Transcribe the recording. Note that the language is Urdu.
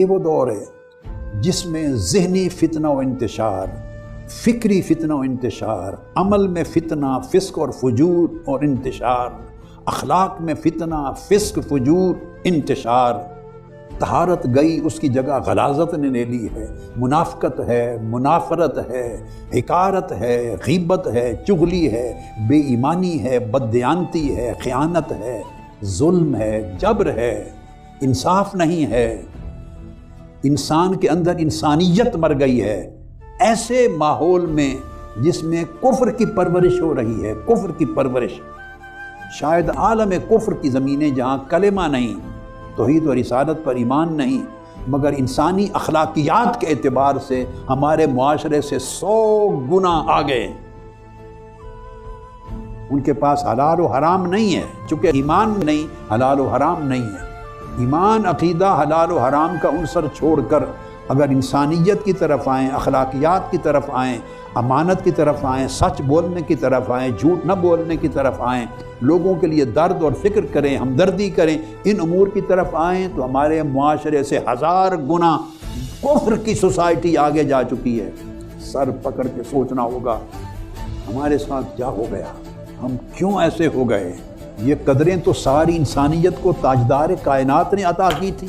یہ وہ دور ہے جس میں ذہنی فتنہ و انتشار، فکری فتنہ و انتشار، عمل میں فتنہ، فسق اور فجور اور انتشار، اخلاق میں فتنہ، فسق، فجور، انتشار، طہارت گئی، اس کی جگہ غلاظت نے لے لی ہے، منافقت ہے، منافرت ہے، حقارت ہے، غیبت ہے، چغلی ہے، بے ایمانی ہے، بددیانتی ہے، خیانت ہے، ظلم ہے، جبر ہے، انصاف نہیں ہے، انسان کے اندر انسانیت مر گئی ہے۔ ایسے ماحول میں جس میں کفر کی پرورش ہو رہی ہے، کفر کی پرورش، شاید عالم کفر کی زمینیں جہاں کلمہ نہیں، توحید و رسالت پر ایمان نہیں، مگر انسانی اخلاقیات کے اعتبار سے ہمارے معاشرے سے 100 گنا آگے۔ ان کے پاس حلال و حرام نہیں ہے، چونکہ ایمان نہیں، حلال و حرام نہیں ہے۔ ایمان، عقیدہ، حلال و حرام کا عنصر چھوڑ کر اگر انسانیت کی طرف آئیں، اخلاقیات کی طرف آئیں، امانت کی طرف آئیں، سچ بولنے کی طرف آئیں، جھوٹ نہ بولنے کی طرف آئیں، لوگوں کے لیے درد اور فکر کریں، ہمدردی کریں، ان امور کی طرف آئیں تو ہمارے معاشرے سے 1000 گنا کفر کی سوسائٹی آگے جا چکی ہے۔ سر پکڑ کے سوچنا ہوگا ہمارے ساتھ کیا ہو گیا، ہم کیوں ایسے ہو گئے۔ یہ قدریں تو ساری انسانیت کو تاجدار کائنات نے عطا کی تھی۔